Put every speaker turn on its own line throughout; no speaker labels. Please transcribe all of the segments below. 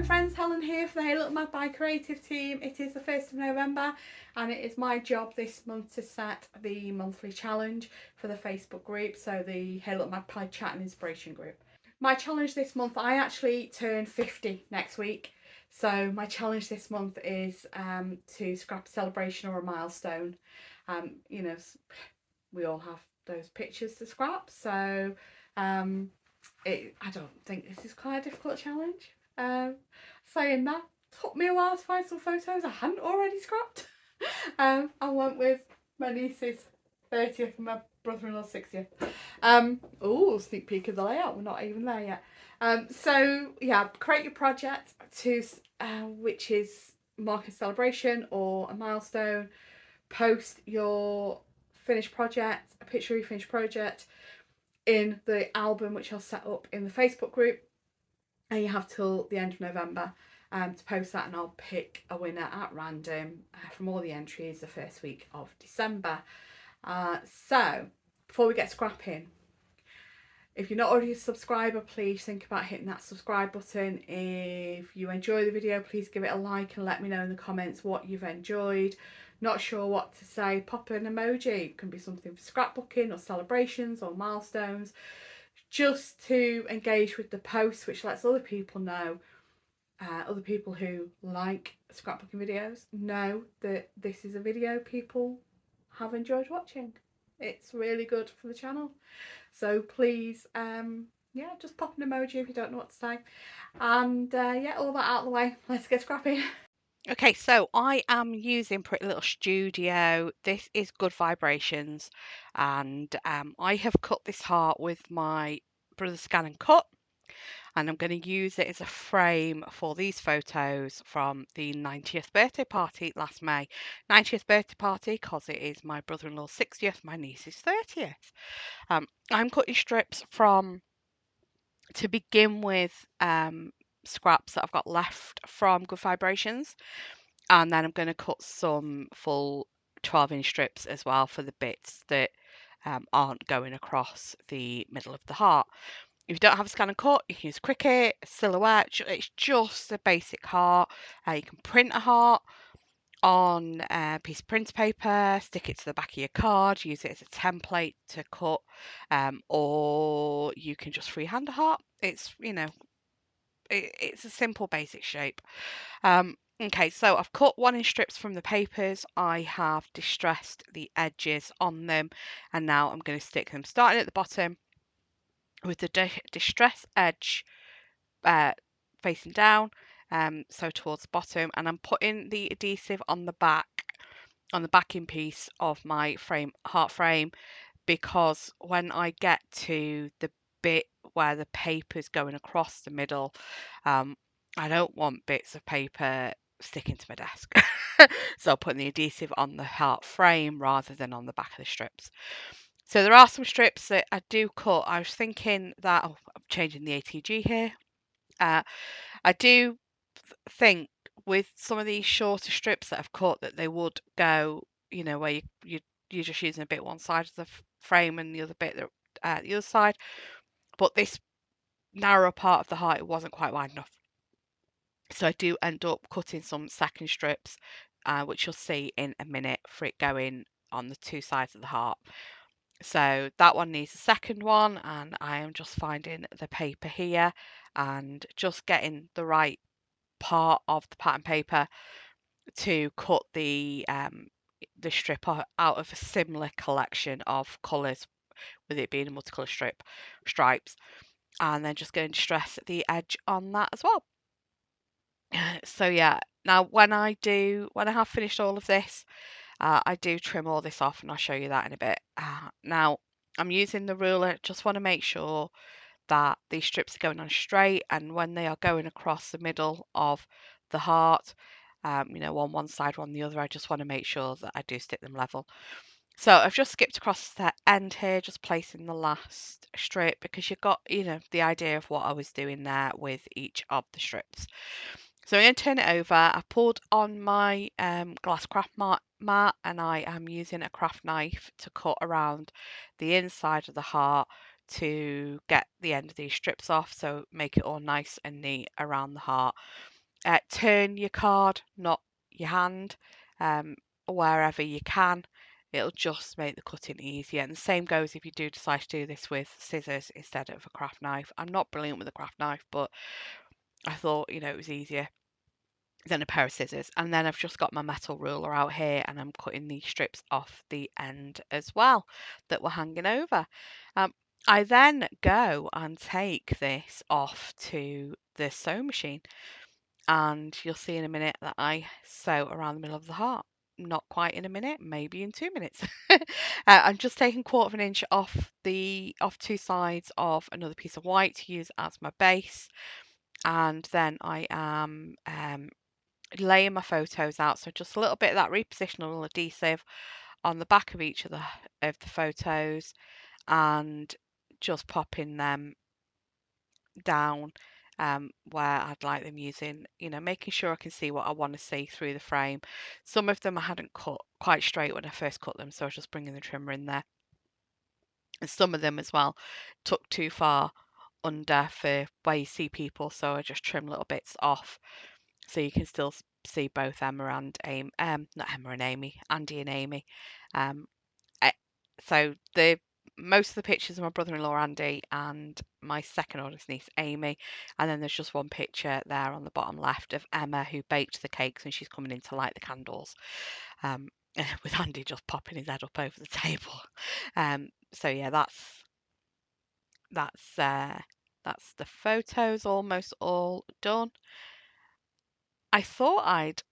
friends, Helen here for the Hey Little Magpie creative team. It is the 1st of November and it is my job this month to set the monthly challenge for the Facebook group, so the Hey Little Magpie chat and inspiration group. My challenge this month, I actually turn 50 next week, so my challenge this month is to scrap a celebration or a milestone. We all have those pictures to scrap, so I don't think this is quite a difficult challenge. Saying that, took me a while to find some photos I hadn't already scrapped. I went with my niece's 30th and my brother-in-law's 60th. Sneak peek of the layout. We're not even there yet. So yeah, create your project to which is mark a celebration or a milestone. Post your finished project, a picture of your finished project, in the album which I'll set up in the Facebook group, and you have till the end of November to post that, and I'll pick a winner at random from all the entries the first week of December. So before we get scrapping, if you're not already a subscriber, please think about hitting that subscribe button. If you enjoy the video, please give it a like and let me know in the comments what you've enjoyed. Not sure what to say, pop an emoji. It can be something for scrapbooking or celebrations or milestones, just to engage with the post, which lets other people know, other people who like scrapbooking videos know that this is a video people have enjoyed watching. It's really good for the channel. So please, just pop an emoji if you don't know what to say. And all that out of the way, let's get scrappy.
Okay, so I am using Pretty Little Studio. This is Good Vibrations, and I have cut this heart with my brother's Scan and Cut, and I'm going to use it as a frame for these photos from the 90th birthday party last May. 90th birthday party because it is my brother-in-law's 60th, my niece's 30th. I'm cutting strips from, to begin with, scraps that I've got left from Good Vibrations. And then I'm going to cut some full 12-inch strips as well for the bits that aren't going across the middle of the heart. If you don't have a scan and cut, you can use Cricut, Silhouette. It's just a basic heart. You can print a heart on a piece of print paper, stick it to the back of your card, use it as a template to cut, or you can just freehand a heart. It's, it's a simple basic shape. Okay, so I've cut 1-inch strips from the papers. I have distressed the edges on them, and now I'm going to stick them starting at the bottom with the distress edge facing down, so towards the bottom, and I'm putting the adhesive on the back, on the backing piece of my heart frame, because when I get to the bit where the paper's going across the middle, I don't want bits of paper sticking to my desk. So I'm putting the adhesive on the heart frame rather than on the back of the strips. So there are some strips that I do cut. I was thinking that, I'm changing the ATG here. I do think with some of these shorter strips that I've cut that they would go, where you're just using a bit one side of the frame and the other bit the other side. But this narrower part of the heart, it wasn't quite wide enough. So I do end up cutting some second strips, which you'll see in a minute, for it going on the two sides of the heart. So that one needs a second one, and I am just finding the paper here and just getting the right part of the pattern paper to cut the strip out of a similar collection of colours, with it being a multicolour stripes, and then just going to distress the edge on that as well. So yeah, now when I have finished all of this, I do trim all this off, and I'll show you that in a bit. Now I'm using the ruler, just want to make sure that these strips are going on straight, and when they are going across the middle of the heart, on one side, one the other, I just want to make sure that I do stick them level. So I've just skipped across the end here, just placing the last strip, because you've got, the idea of what I was doing there with each of the strips. So I'm going to turn it over. I pulled on my glass craft mat, and I am using a craft knife to cut around the inside of the heart to get the end of these strips off, so make it all nice and neat around the heart. turn your card, not your hand, um, wherever you can. It'll just make the cutting easier. And the same goes if you do decide to do this with scissors instead of a craft knife. I'm not brilliant with a craft knife, but I thought, it was easier than a pair of scissors. And then I've just got my metal ruler out here and I'm cutting these strips off the end as well that were hanging over. Um, I then go and take this off to the sewing machine, and you'll see in a minute that I sew around the middle of the heart. Not quite in a minute, maybe in 2 minutes. I'm just taking 1/4 inch off two sides of another piece of white to use as my base, and then I am laying my photos out. So just a little bit of that repositional adhesive on the back of each of the photos, and just popping them down where I'd like them using, making sure I can see what I want to see through the frame. Some of them I hadn't cut quite straight when I first cut them, so I was just bringing the trimmer in there. And some of them as well took too far under for where you see people, so I just trim little bits off so you can still see both Emma and Amy, not Emma and Amy, Andy and Amy. Um, so the most of the pictures of my brother-in-law Andy and my second oldest niece Amy, and then there's just one picture there on the bottom left of Emma who baked the cakes and she's coming in to light the candles, um, with Andy just popping his head up over the table. So yeah, that's that's the photos almost all done. I thought I'd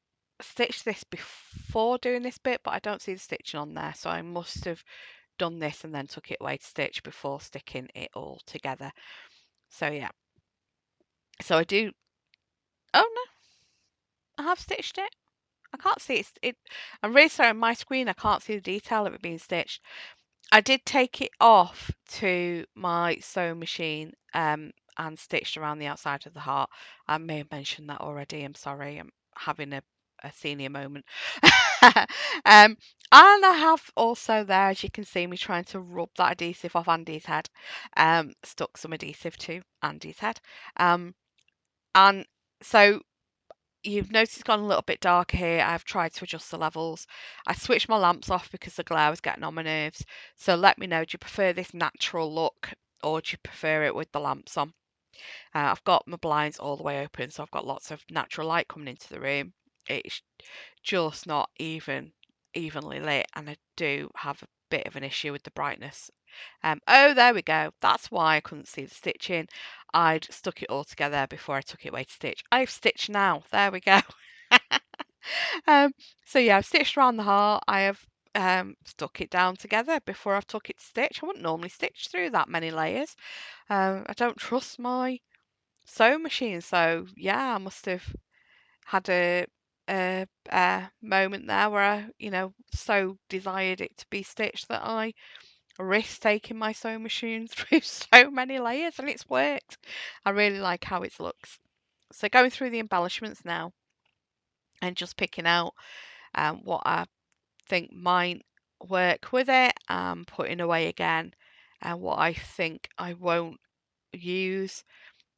stitch this before doing this bit, but I don't see the stitching on there, so I must have done this and then took it away to stitch before sticking it all together. So yeah, so I do. Oh no, I have stitched it. I can't see it. I'm really sorry, on my screen I can't see the detail of it being stitched. I did take it off to my sewing machine and stitched around the outside of the heart. I may have mentioned that already. I'm sorry. I'm having a senior moment. And I have also there, as you can see me trying to rub that adhesive off Andy's head, stuck some adhesive to Andy's head. And so you've noticed it's gone a little bit darker here. I've tried to adjust the levels. I switched my lamps off because the glare was getting on my nerves. So let me know, do you prefer this natural look or do you prefer it with the lamps on? I've got my blinds all the way open, so I've got lots of natural light coming into the room. It's just not evenly lit, and I do have a bit of an issue with the brightness. Oh, there we go. That's why I couldn't see the stitching. I'd stuck it all together before I took it away to stitch. I've stitched now. There we go. um, so yeah, I've stitched around the heart. I have stuck it down together before I've took it to stitch. I wouldn't normally stitch through that many layers. I don't trust my sewing machine, so yeah, I must have had a moment there where I, so desired it to be stitched that I risked taking my sewing machine through so many layers, and it's worked. I really like how it looks. So going through the embellishments now and just picking out what I think might work with it and putting away again, and what I think I won't use.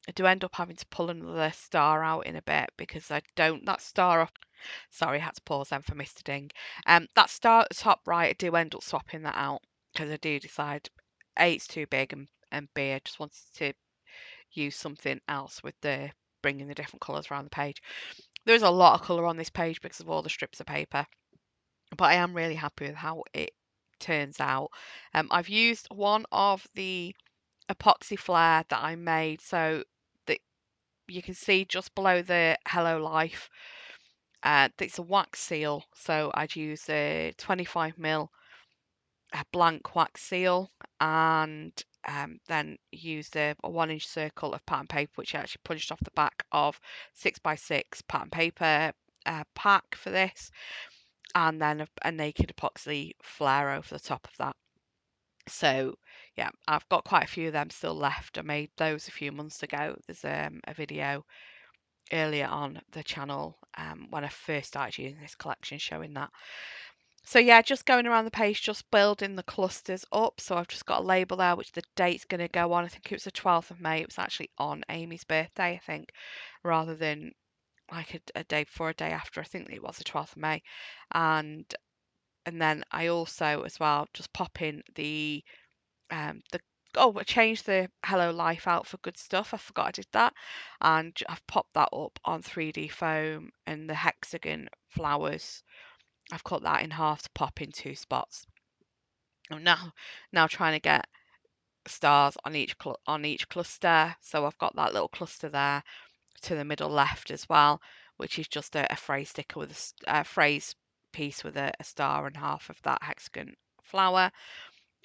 I do end up having to pull another star out in a bit because I don't, that star off, sorry, I had to pause then for Mr. Ding. That star at the top right, I do end up swapping that out because I do decide A, it's too big, and B, I just wanted to use something else with the bringing the different colours around the page. There's a lot of colour on this page because of all the strips of paper, but I am really happy with how it turns out. I've used one of the epoxy flare that I made, so that you can see just below the Hello Life, it's a wax seal, so I'd use a 25mm blank wax seal, and then used a 1-inch circle of pattern paper, which I actually punched off the back of 6x6 pattern paper pack for this, and then a naked epoxy flare over the top of that. So yeah, I've got quite a few of them still left. I made those a few months ago. There's a video earlier on the channel when I first started using this collection showing that. So yeah, just going around the page, just building the clusters up. So I've just got a label there which the date's going to go on. I think it was the 12th of May. It was actually on Amy's birthday, I think, rather than like a day before, a day after. I think it was the 12th of May, and then I also as well just pop in the oh, I changed the Hello Life out for Good Stuff. I forgot I did that, and I've popped that up on 3D foam, and the hexagon flowers, I've cut that in half to pop in two spots. I'm now trying to get stars on each cluster. So I've got that little cluster there to the middle left as well, which is just a phrase sticker with a phrase piece with a star and half of that hexagon flower.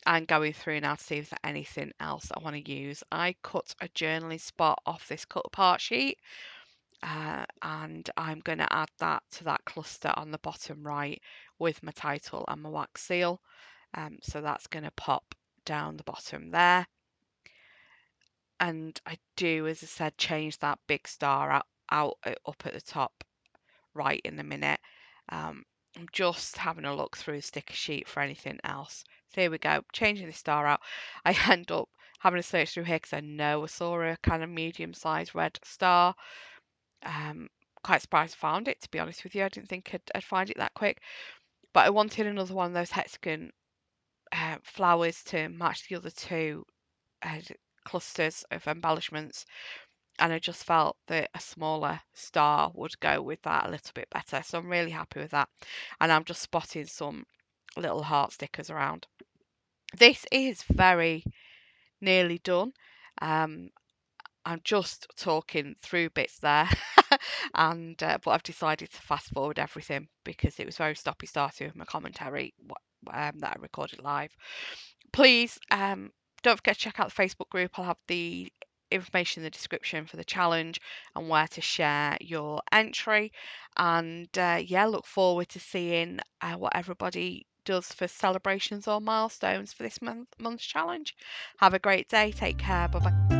And going through now to see if there's anything else I want to use. I cut a journaling spot off this cut apart sheet, and I'm going to add that to that cluster on the bottom right with my title and my wax seal. So that's going to pop down the bottom there. And I do, as I said, change that big star up at the top right in a minute. I'm just having a look through the sticker sheet for anything else. So here we go, changing the star out. I end up having a search through here because I know I saw a kind of medium-sized red star. Quite surprised I found it, to be honest with you. I didn't think I'd find it that quick. But I wanted another one of those hexagon flowers to match the other two clusters of embellishments, and I just felt that a smaller star would go with that a little bit better. So I'm really happy with that. And I'm just spotting some little heart stickers around. This is very nearly done. Um, I'm just talking through bits there, and but I've decided to fast forward everything because it was very stoppy starty with my commentary that I recorded live. Please don't forget to check out the Facebook group. I'll have the information in the description for the challenge and where to share your entry. And yeah, look forward to seeing what everybody does for celebrations or milestones for this month's challenge. Have a great day. Take care. Bye bye.